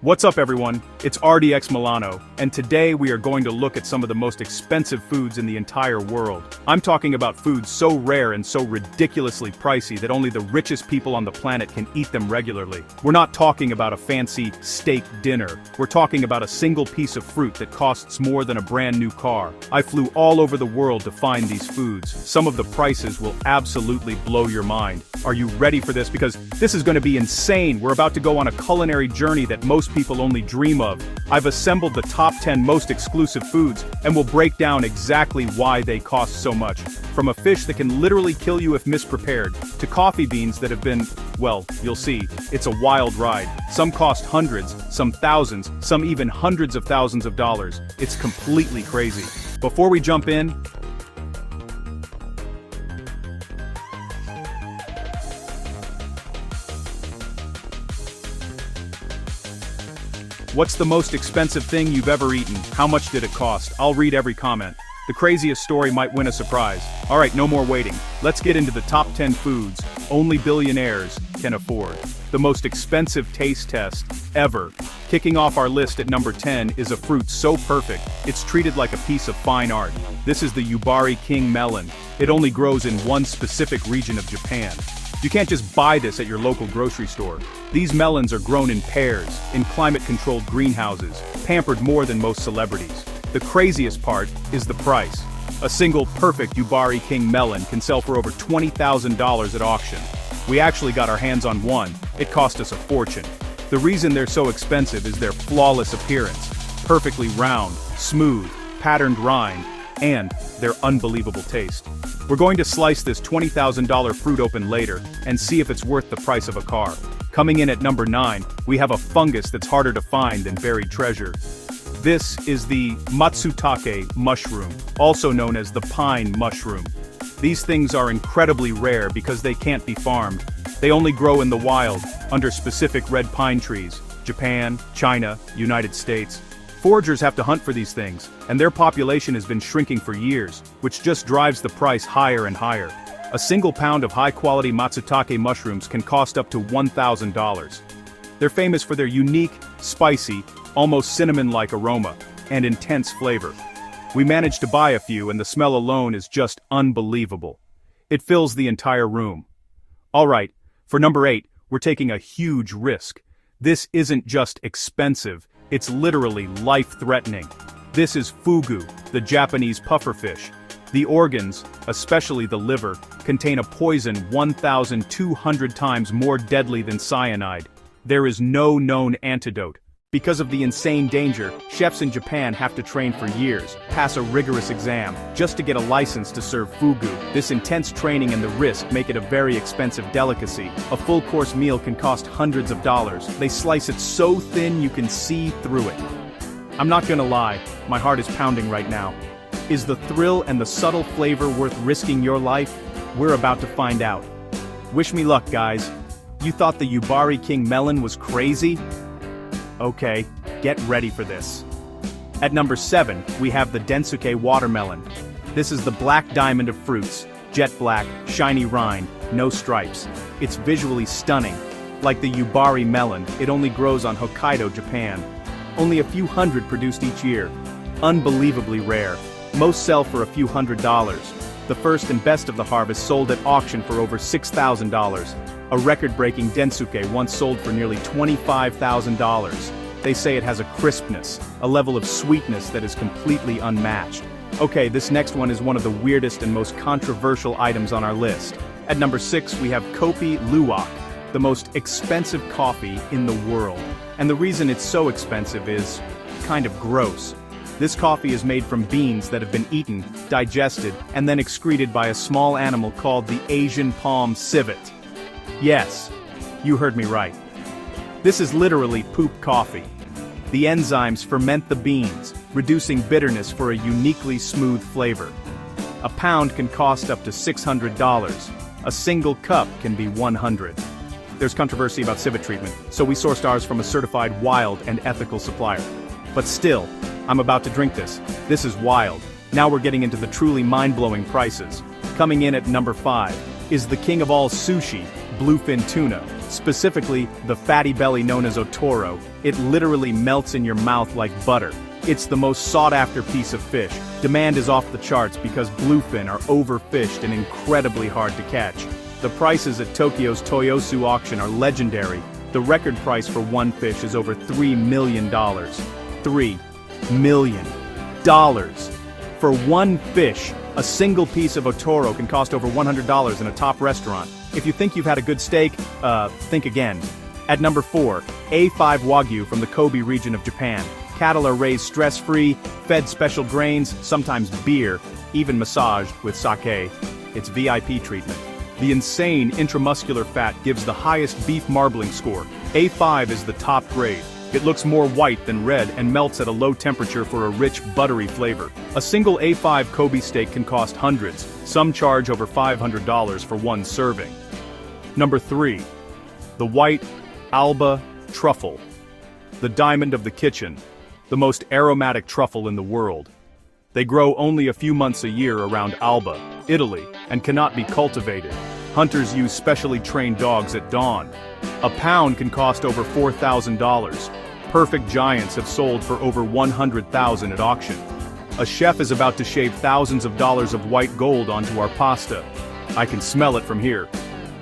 What's up everyone, it's RDX Milano, and today we are going to look at some of the most expensive foods in the entire world. I'm talking about foods so rare and so ridiculously pricey that only the richest people on the planet can eat them regularly. We're not talking about a fancy steak dinner, we're talking about a single piece of fruit that costs more than a brand new car. I flew all over the world to find these foods. Some of the prices will absolutely blow your mind. Are you ready for this? Because this is going to be insane. We're about to go on a culinary journey that most people only dream of. I've assembled the top 10 most exclusive foods, and we'll break down exactly why they cost so much. From a fish that can literally kill you if misprepared, to coffee beans that have been, well, you'll see, it's a wild ride. Some cost hundreds, some thousands, some even hundreds of thousands of dollars. It's completely crazy. Before we jump in, what's the most expensive thing you've ever eaten? How much did it cost? I'll read every comment. The craziest story might win a surprise. Alright, no more waiting. Let's get into the top 10 foods only billionaires can afford. The most expensive taste test ever. Kicking off our list at number 10 is a fruit so perfect, it's treated like a piece of fine art. This is the Yubari King melon. It only grows in one specific region of Japan. You can't just buy this at your local grocery store. These melons are grown in pairs, in climate-controlled greenhouses, pampered more than most celebrities. The craziest part is the price. A single perfect Yubari King melon can sell for over $20,000 at auction. We actually got our hands on one. It cost us a fortune. The reason they're so expensive is their flawless appearance. Perfectly round, smooth, patterned rind, and their unbelievable taste. We're going to slice this $20,000 fruit open later and see if it's worth the price of a car. Coming in at number 9, we have a fungus that's harder to find than buried treasure. This is the matsutake mushroom, also known as the pine mushroom. These things are incredibly rare because they can't be farmed. They only grow in the wild, under specific red pine trees. Japan, China, United States. Foragers have to hunt for these things, and their population has been shrinking for years, which just drives the price higher and higher. A single pound of high-quality matsutake mushrooms can cost up to $1,000. They're famous for their unique, spicy, almost cinnamon-like aroma, and intense flavor. We managed to buy a few and the smell alone is just unbelievable. It fills the entire room. Alright, for number 8, we're taking a huge risk. This isn't just expensive, it's literally life-threatening. This is fugu, the Japanese pufferfish. The organs, especially the liver, contain a poison 1,200 times more deadly than cyanide. There is no known antidote. Because of the insane danger, chefs in Japan have to train for years, pass a rigorous exam, just to get a license to serve fugu. This intense training and the risk make it a very expensive delicacy. A full-course meal can cost hundreds of dollars. They slice it so thin you can see through it. I'm not gonna lie, my heart is pounding right now. Is the thrill and the subtle flavor worth risking your life? We're about to find out. Wish me luck, guys. You thought the Yubari King melon was crazy? Okay, get ready for this. At number 7, we have the Densuke watermelon. This is the black diamond of fruits, jet black, shiny rind, no stripes. It's visually stunning. Like the Yubari melon, it only grows on Hokkaido, Japan. Only a few hundred produced each year. Unbelievably rare. Most sell for a few $100s. The first and best of the harvest sold at auction for over $6,000. A record-breaking Densuke once sold for nearly $25,000. They say it has a crispness, a level of sweetness that is completely unmatched. Okay, this next one is one of the weirdest and most controversial items on our list. At number 6, we have Kopi Luwak, the most expensive coffee in the world. And the reason it's so expensive is kind of gross. This coffee is made from beans that have been eaten, digested, and then excreted by a small animal called the Asian palm civet. Yes, you heard me right. This is literally poop coffee. The enzymes ferment the beans, reducing bitterness for a uniquely smooth flavor. A pound can cost up to $600. A single cup can be $100. There's controversy about civet treatment, so we sourced ours from a certified wild and ethical supplier. But still, I'm about to drink this. This is wild. Now we're getting into the truly mind-blowing prices. Coming in at number 5 is the king of all sushi, bluefin tuna, specifically the fatty belly known as otoro. It literally melts in your mouth like butter. It's the most sought-after piece of fish. Demand is off the charts because bluefin are overfished and incredibly hard to catch. The prices at Tokyo's Toyosu auction are legendary. The record price for one fish is over $3 million. $3 million. For one fish, a single piece of otoro can cost over $100 in a top restaurant. If you think you've had a good steak, think again. At number 4, A5 Wagyu from the Kobe region of Japan. Cattle are raised stress-free, fed special grains, sometimes beer, even massaged with sake. It's VIP treatment. The insane intramuscular fat gives the highest beef marbling score. A5 is the top grade. It looks more white than red and melts at a low temperature for a rich, buttery flavor. A single A5 Kobe steak can cost hundreds. Some charge over $500 for one serving. Number 3. The white Alba truffle. The diamond of the kitchen. The most aromatic truffle in the world. They grow only a few months a year around Alba, Italy, and cannot be cultivated. Hunters use specially trained dogs at dawn. A pound can cost over $4,000. Perfect giants have sold for over $100,000 at auction. A chef is about to shave thousands of dollars of white gold onto our pasta. I can smell it from here.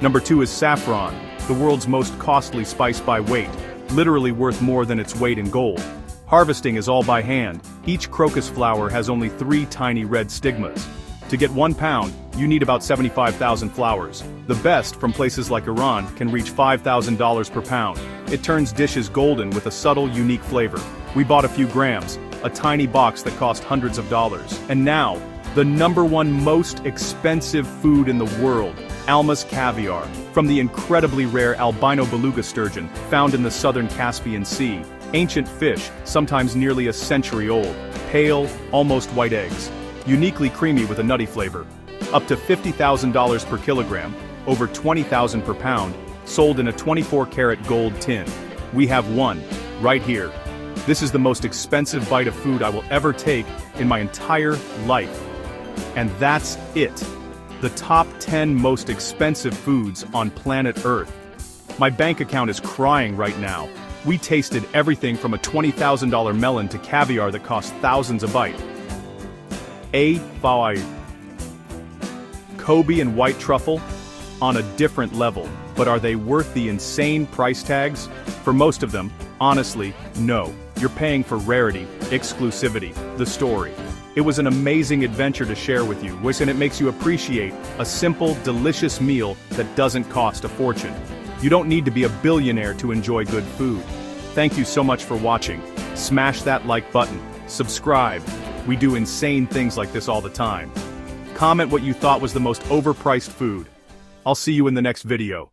Number 2 is saffron, the world's most costly spice by weight, literally worth more than its weight in gold. Harvesting is all by hand. Each crocus flower has only 3 tiny red stigmas. To get 1 pound, you need about 75,000 flowers. The best, from places like Iran, can reach $5,000 per pound. It turns dishes golden with a subtle, unique flavor. We bought a few grams, a tiny box that cost hundreds of dollars. And now, the number 1 most expensive food in the world, Alma's caviar, from the incredibly rare albino beluga sturgeon, found in the southern Caspian Sea. Ancient fish, sometimes nearly a century old, pale, almost white eggs. Uniquely creamy with a nutty flavor. Up to $50,000 per kilogram, over $20,000 per pound, sold in a 24-karat gold tin. We have one, right here. This is the most expensive bite of food I will ever take in my entire life. And that's it. The top 10 most expensive foods on planet Earth. My bank account is crying right now. We tasted everything from a $20,000 melon to caviar that costs thousands a bite. A5. Kobe and white truffle? On a different level, but are they worth the insane price tags? For most of them, honestly, no. You're paying for rarity, exclusivity, the story. It was an amazing adventure to share with you, and it makes you appreciate a simple, delicious meal that doesn't cost a fortune. You don't need to be a billionaire to enjoy good food. Thank you so much for watching. Smash that like button, subscribe. We do insane things like this all the time. Comment what you thought was the most overpriced food. I'll see you in the next video.